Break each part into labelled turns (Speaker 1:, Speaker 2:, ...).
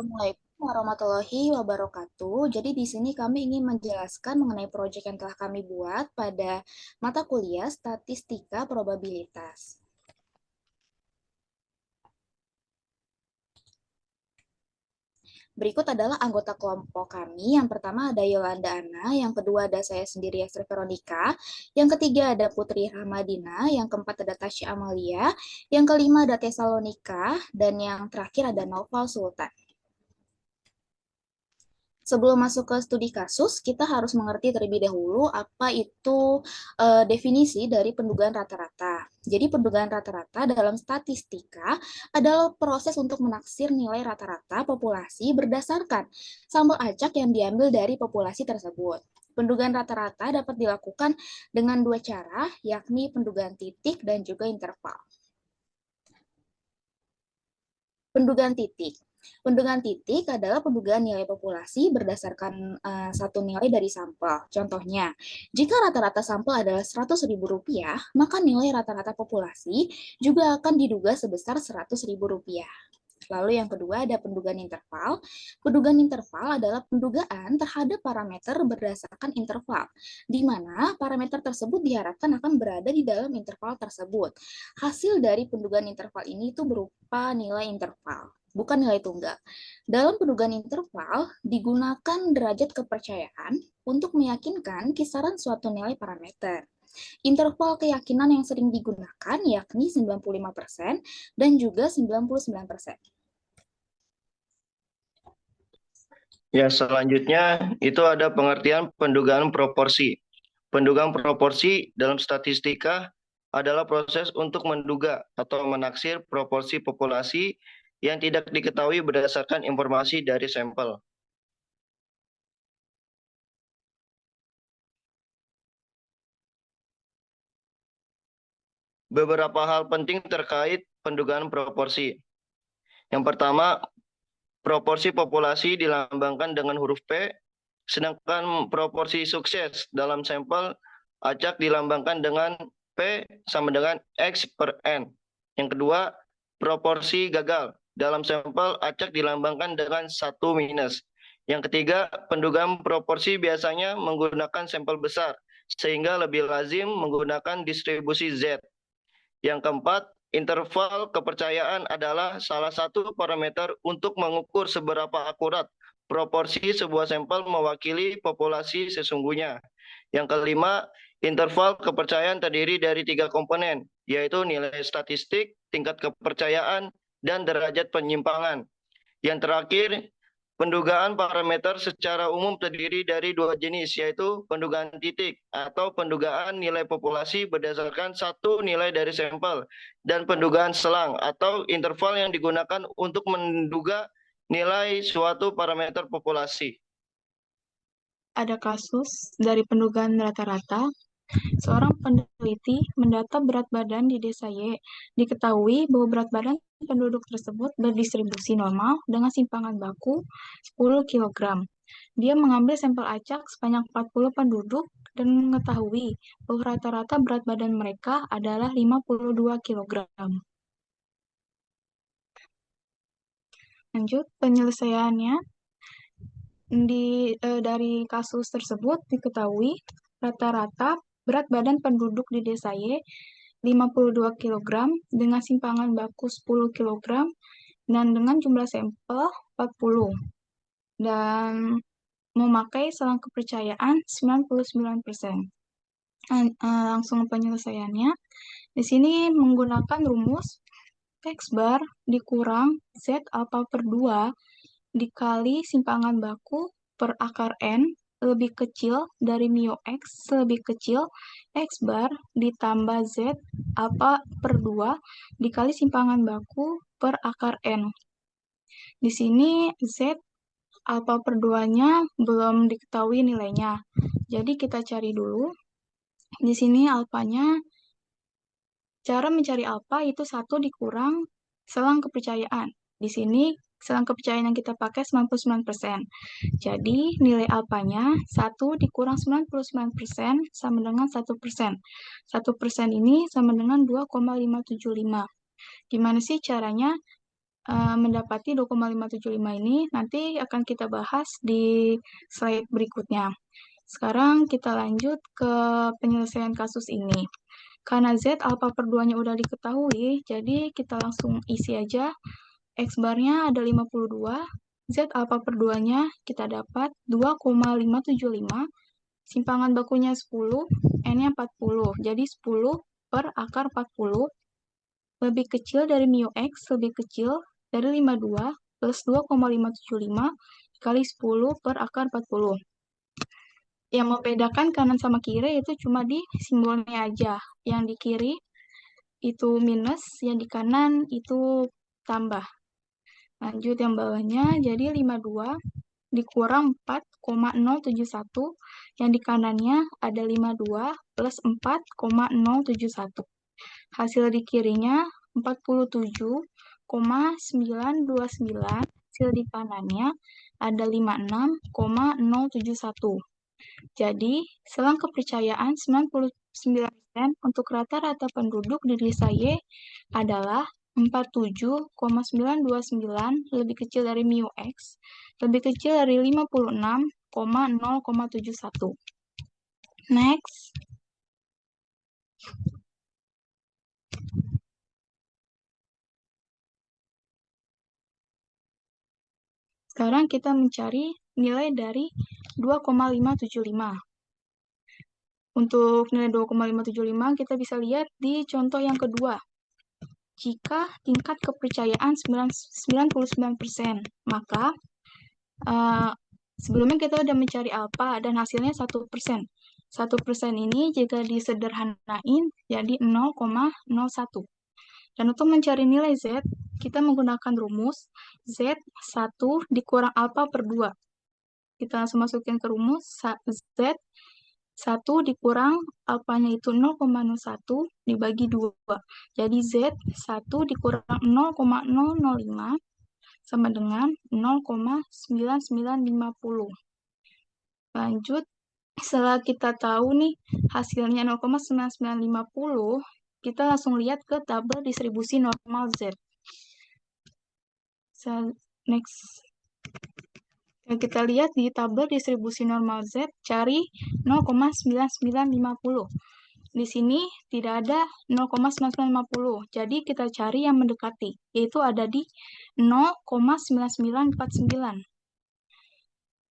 Speaker 1: Assalamualaikum warahmatullahi wabarakatuh. Jadi di sini kami ingin menjelaskan mengenai proyek yang telah kami buat pada mata kuliah Statistika Probabilitas. Berikut adalah anggota kelompok kami. Yang pertama ada Yolanda Ana, yang kedua ada saya sendiri Esther Veronica, yang ketiga ada Putri Rahmadina, yang keempat ada Tasya Amalia, yang kelima ada Tesalonika, dan yang terakhir ada Naufal Sultan. Sebelum masuk ke studi kasus, kita harus mengerti terlebih dahulu apa itu definisi dari pendugaan rata-rata. Jadi pendugaan rata-rata dalam statistika adalah proses untuk menaksir nilai rata-rata populasi berdasarkan sampel acak yang diambil dari populasi tersebut. Pendugaan rata-rata dapat dilakukan dengan dua cara, yakni pendugaan titik dan juga interval. Pendugaan titik. Pendugaan titik adalah pendugaan nilai populasi berdasarkan satu nilai dari sampel. Contohnya, jika rata-rata sampel adalah Rp100.000, maka nilai rata-rata populasi juga akan diduga sebesar Rp100.000. Lalu yang kedua ada pendugaan interval. Pendugaan interval adalah pendugaan terhadap parameter berdasarkan interval, di mana parameter tersebut diharapkan akan berada di dalam interval tersebut. Hasil dari pendugaan interval ini itu berupa nilai interval, bukan nilai tunggal. Dalam pendugaan interval, digunakan derajat kepercayaan untuk meyakinkan kisaran suatu nilai parameter. Interval keyakinan yang sering digunakan yakni 95% dan juga 99%.
Speaker 2: Ya, selanjutnya itu ada pengertian pendugaan proporsi. Pendugaan proporsi dalam statistika adalah proses untuk menduga atau menaksir proporsi populasi yang tidak diketahui berdasarkan informasi dari sampel. Beberapa hal penting terkait pendugaan proporsi. Yang pertama, proporsi populasi dilambangkan dengan huruf P, sedangkan proporsi sukses dalam sampel acak dilambangkan dengan P sama dengan X per N. Yang kedua, proporsi gagal dalam sampel acak dilambangkan dengan 1 minus. Yang ketiga, pendugaan proporsi biasanya menggunakan sampel besar, sehingga lebih lazim menggunakan distribusi Z. Yang keempat, interval kepercayaan adalah salah satu parameter untuk mengukur seberapa akurat proporsi sebuah sampel mewakili populasi sesungguhnya. Yang kelima, interval kepercayaan terdiri dari 3 komponen, yaitu nilai statistik, tingkat kepercayaan, dan derajat penyimpangan. Yang terakhir, pendugaan parameter secara umum terdiri dari 2 jenis, yaitu pendugaan titik atau pendugaan nilai populasi berdasarkan satu nilai dari sampel, dan pendugaan selang atau interval yang digunakan untuk menduga nilai suatu parameter populasi.
Speaker 3: Ada kasus dari pendugaan rata-rata. Seorang peneliti mendata berat badan di desa Y. Diketahui bahwa berat badan penduduk tersebut berdistribusi normal dengan simpangan baku 10 kg. Dia mengambil sampel acak sebanyak 40 penduduk dan mengetahui bahwa rata-rata berat badan mereka adalah 52 kg. Lanjut, penyelesaiannya. Dari kasus tersebut diketahui rata-rata berat badan penduduk di desa Y 52 kg dengan simpangan baku 10 kg dan dengan jumlah sampel 40 dan memakai selang kepercayaan 99%. Langsung penyelesaiannya. Di sini menggunakan rumus X bar dikurang Z alpha per 2 dikali simpangan baku per akar N lebih kecil dari mu X lebih kecil X bar ditambah Z alpha per 2 dikali simpangan baku per akar N. Di sini Z alpha per 2-nya belum diketahui nilainya. Jadi kita cari dulu. Di sini alfanya, cara mencari alfa itu 1 dikurang selang kepercayaan. Di sini selang kepercayaan yang kita pakai 99%. Jadi, nilai alfanya 1 dikurang 99% sama dengan 1%. 1% ini sama dengan 2,575. Gimana sih caranya? mendapati 2,575 ini nanti akan kita bahas di slide berikutnya. Sekarang kita lanjut ke penyelesaian kasus ini. Karena Z alfa per 2-nya udah diketahui, jadi kita langsung isi aja. X bar-nya ada 52, Z alfa per 2-nya kita dapat 2,575, simpangan bakunya 10, N-nya 40, jadi 10 per akar 40, lebih kecil dari mu X, lebih kecil dari 52, plus 2,575 kali 10 per akar 40. Yang membedakan kanan sama kiri itu cuma di simbolnya aja. Yang di kiri itu minus, yang di kanan itu tambah. Lanjut yang bawahnya, jadi 52 dikurang 4,071, yang di kanannya ada 52 plus 4,071. Hasil di kirinya 47,929, hasil di kanannya ada 56,071. Jadi, selang kepercayaan 99% untuk rata-rata penduduk di desa Y adalah 47,929 lebih kecil dari mu X, lebih kecil dari 56,071. Next. Sekarang kita mencari nilai dari 2,575. Untuk nilai 2,575 kita bisa lihat di contoh yang kedua. Jika tingkat kepercayaan 99%, maka sebelumnya kita sudah mencari alfa dan hasilnya 1%. 1% ini jika disederhanain jadi 0,01. Dan untuk mencari nilai Z, kita menggunakan rumus Z1 dikurang alfa per 2. Kita langsung masukin ke rumus Z 1 dikurang alfanya itu 0,01 dibagi 2. Jadi Z1 dikurang 0,005 sama dengan 0,9950. Lanjut, setelah kita tahu nih hasilnya 0,9950, kita langsung lihat ke tabel distribusi normal Z. Next. Kita lihat di tabel distribusi normal Z, cari 0,9950. Di sini tidak ada 0,9950, jadi kita cari yang mendekati, yaitu ada di 0,9949.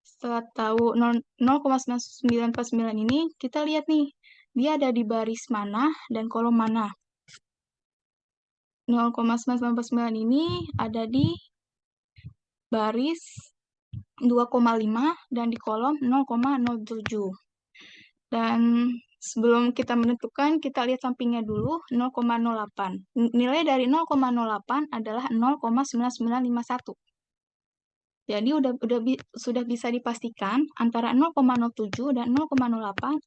Speaker 3: Setelah tahu 0,9949 ini, kita lihat nih, dia ada di baris mana dan kolom mana. 0,9949 ini ada di baris 2,5 dan di kolom 0,07. Dan sebelum kita menentukan, kita lihat sampingnya dulu 0,08. Nilai dari 0,08 adalah 0,9951. Jadi sudah bisa dipastikan antara 0,07 dan 0,08,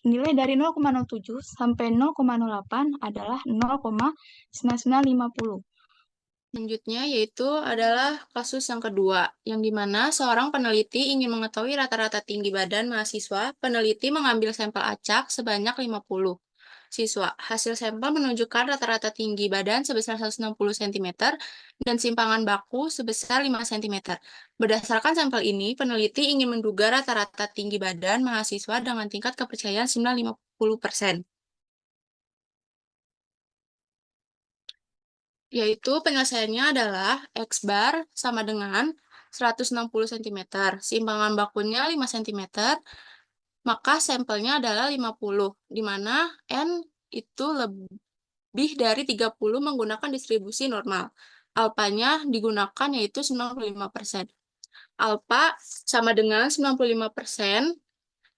Speaker 3: nilai dari 0,07 sampai 0,08 adalah 0,9950.
Speaker 4: Selanjutnya yaitu adalah kasus yang kedua, yang dimana seorang peneliti ingin mengetahui rata-rata tinggi badan mahasiswa. Peneliti mengambil sampel acak sebanyak 50 siswa. Hasil sampel menunjukkan rata-rata tinggi badan sebesar 160 cm dan simpangan baku sebesar 5 cm. Berdasarkan sampel ini, peneliti ingin menduga rata-rata tinggi badan mahasiswa dengan tingkat kepercayaan 50%. Yaitu penyelesaiannya adalah X bar sama dengan 160 cm, simpangan bakunya 5 cm, maka sampelnya adalah 50, di mana N itu lebih dari 30 menggunakan distribusi normal. Alpanya digunakan yaitu 95%. Alpha sama dengan 95%,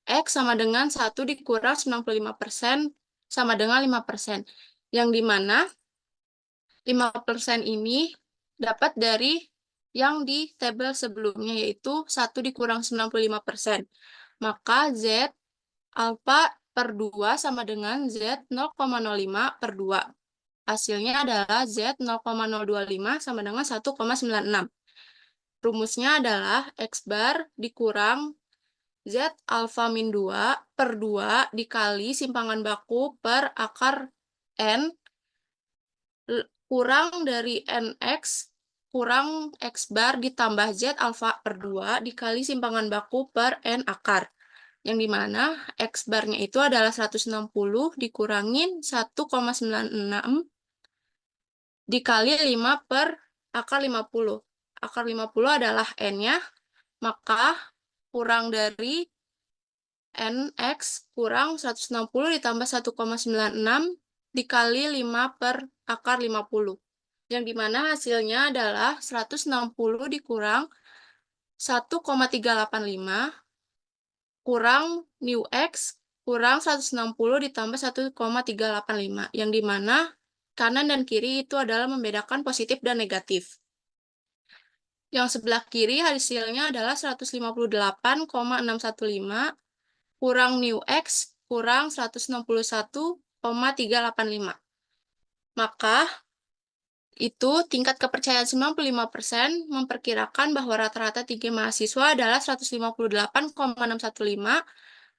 Speaker 4: X sama dengan 1 dikurang 95% sama dengan 5%, yang dimana 5% ini dapat dari yang di tabel sebelumnya, yaitu 1 dikurang 95%. Maka Z alfa per 2 sama dengan Z 0,05 per 2. Hasilnya adalah Z 0,025 sama dengan 1,96. Rumusnya adalah X bar dikurang Z alfa min 2 per 2 dikali simpangan baku per akar N kurang dari NX kurang X bar ditambah Z alfa per 2 dikali simpangan baku per N akar. Yang dimana X barnya itu adalah 160 dikurangin 1,96 dikali 5 per akar 50. Akar 50 adalah N-nya, maka kurang dari NX kurang 160 ditambah 1,96 dikali 5 per akar 50. Yang dimana hasilnya adalah 160 dikurang 1,385 kurang new X kurang 160 ditambah 1,385. Yang dimana kanan dan kiri itu adalah membedakan positif dan negatif. Yang sebelah kiri hasilnya adalah 158,615 kurang new X kurang 161,385. Maka itu tingkat kepercayaan 95% memperkirakan bahwa rata-rata 3 mahasiswa adalah 158,615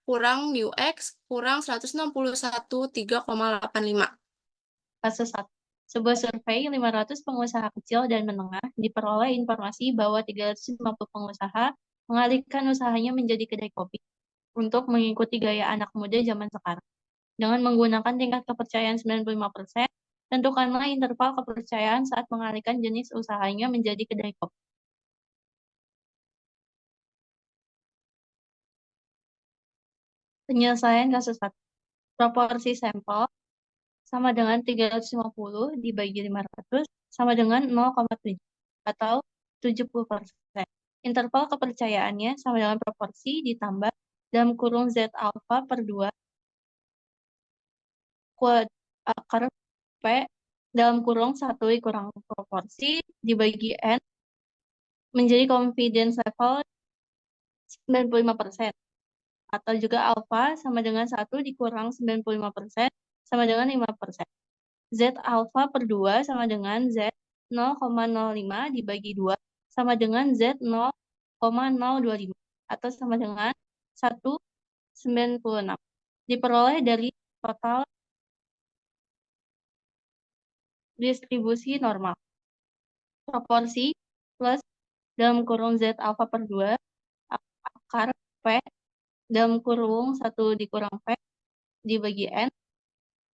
Speaker 4: kurang new X kurang 161,385.
Speaker 5: Kasus 1. Sebuah survei 500 pengusaha kecil dan menengah diperoleh informasi bahwa 350 pengusaha mengalihkan usahanya menjadi kedai kopi untuk mengikuti gaya anak muda zaman sekarang. Dengan menggunakan tingkat kepercayaan 95%, tentukanlah interval kepercayaan saat mengalihkan jenis usahanya menjadi kedai kopi. Penyelesaian kasus 1. Proporsi sampel sama dengan 350 dibagi 500 sama dengan 0,7 atau 70%. Interval kepercayaannya sama dengan proporsi ditambah dalam kurung Z alfa per 2 akar P dalam kurung 1 dikurang proporsi dibagi N menjadi confidence level 95%. Atau juga alfa sama dengan 1 dikurang 95% sama dengan 5%. Z alfa per 2 sama dengan Z 0,05 dibagi 2 sama dengan Z 0,025 atau sama dengan 1,96. Diperoleh dari total distribusi normal. Proporsi plus dalam kurung Z alfa per 2 akar P dalam kurung 1 dikurang P dibagi N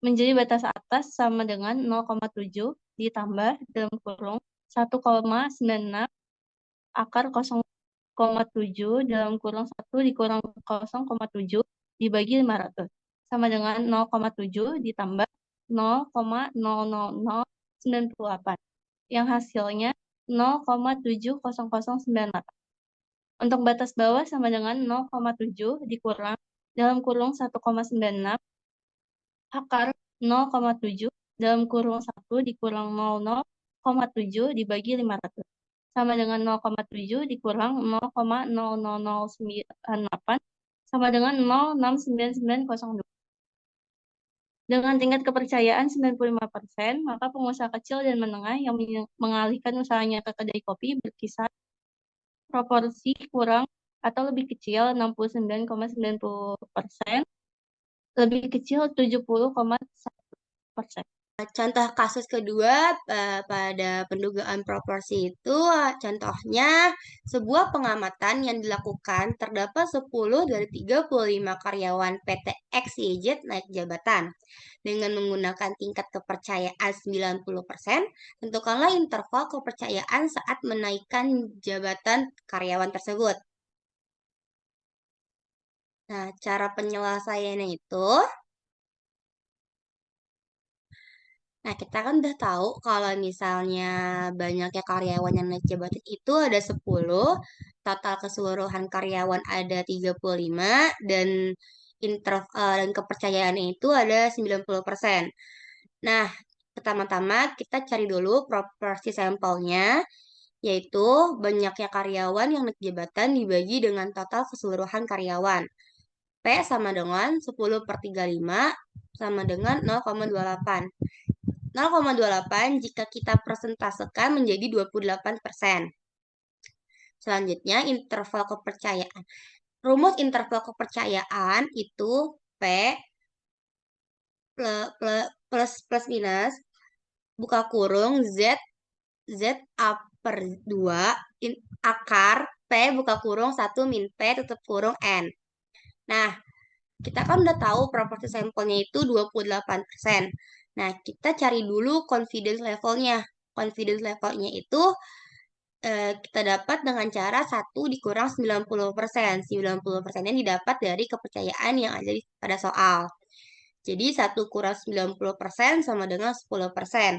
Speaker 5: menjadi batas atas sama dengan 0,7 ditambah dalam kurung 1,96 akar 0,7 dalam kurung 1 dikurang 0,7 dibagi 500 sama dengan 0,7 ditambah 0,00098 yang hasilnya 0,70098. Untuk batas bawah sama dengan 0,7 dikurang dalam kurung 1,96 akar 0,7 dalam kurung 1 dikurang 0,7 dibagi 500 sama dengan 0,7 dikurang 0,00098 sama dengan 0,69902. Dengan tingkat kepercayaan 95%, maka pengusaha kecil dan menengah yang mengalihkan usahanya ke kedai kopi berkisar proporsi kurang atau lebih kecil 69,90%, lebih kecil 70,1%.
Speaker 6: Contoh kasus kedua pada pendugaan proporsi itu, contohnya sebuah pengamatan yang dilakukan terdapat 10 dari 35 karyawan PT XYZ naik jabatan. Dengan menggunakan tingkat kepercayaan 90%, tentukanlah interval kepercayaan saat menaikkan jabatan karyawan tersebut. Nah, cara penyelesaiannya itu, nah, kita kan udah tahu kalau misalnya banyaknya karyawan yang naik jabatan itu ada 10, total keseluruhan karyawan ada 35, dan dan kepercayaannya itu ada 90%. Nah, pertama-tama kita cari dulu proporsi sampelnya, yaitu banyaknya karyawan yang naik jabatan dibagi dengan total keseluruhan karyawan. P sama dengan 10 per 35 sama dengan 0,28. 0,28 jika kita persentasekan menjadi 28%. Selanjutnya, interval kepercayaan. Rumus interval kepercayaan itu P plus minus buka kurung Z per 2 akar P buka kurung 1 min P tutup kurung N. Nah, kita kan udah tahu proporsi sampelnya itu 28%. Nah, kita cari dulu confidence levelnya. Confidence levelnya itu kita dapat dengan cara 1 dikurang 90%. 90%-nya didapat dari kepercayaan yang ada pada soal. Jadi 1 kurang 90% sama dengan 10%.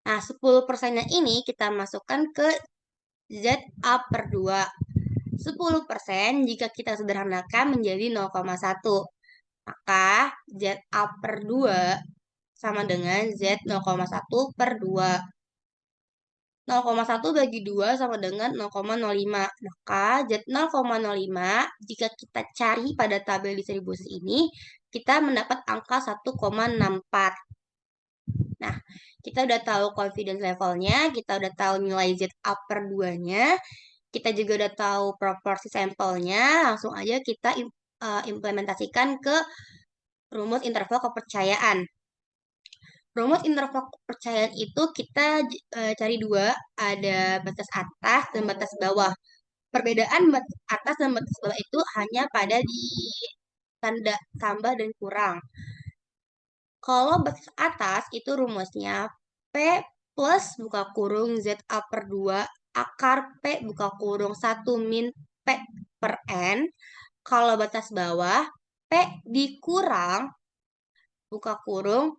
Speaker 6: Nah, 10%-nya ini kita masukkan ke ZA per 2. 10% jika kita sederhanakan menjadi 0,1. Maka ZA per 2 sama dengan Z 0,1 per 2. 0,1 bagi 2 sama dengan 0,05. Maka Z 0,05 jika kita cari pada tabel distribusi ini, kita mendapat angka 1,64. Nah, kita udah tahu confidence levelnya, kita udah tahu nilai ZA per 2-nya, kita juga udah tahu proporsi sampelnya, langsung aja kita implementasikan ke rumus interval kepercayaan. Rumus interval kepercayaan itu kita cari dua, ada batas atas dan batas bawah. Perbedaan batas atas dan batas bawah itu hanya pada di tanda tambah dan kurang. Kalau batas atas itu rumusnya P plus buka kurung ZA per 2 akar P buka kurung 1 min P per N. Kalau batas bawah P dikurang buka kurung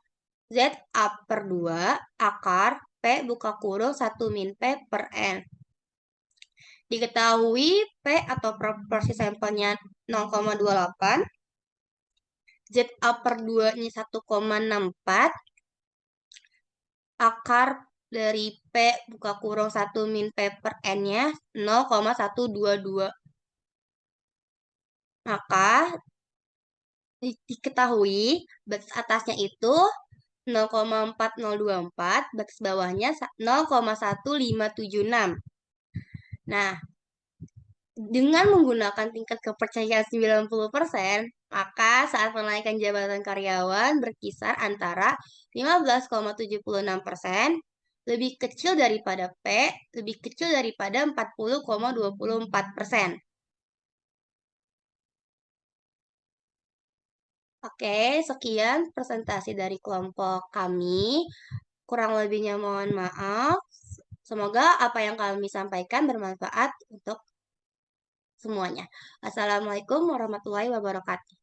Speaker 6: ZA per 2 akar P buka kurung 1 min P per N. Diketahui P atau proporsi sampelnya 0,28. ZA per 2-nya 1,64. Akar dari P buka kurung 1 min P per N-nya 0,122. Maka diketahui batas atasnya itu 0,4024, batas bawahnya 0,1576. Nah, dengan menggunakan tingkat kepercayaan 90%, maka saat menaikkan jabatan karyawan berkisar antara 15,76%, lebih kecil daripada P, lebih kecil daripada 40,24%. Oke, sekian presentasi dari kelompok kami. Kurang lebihnya mohon maaf. Semoga apa yang kami sampaikan bermanfaat untuk semuanya. Assalamualaikum warahmatullahi wabarakatuh.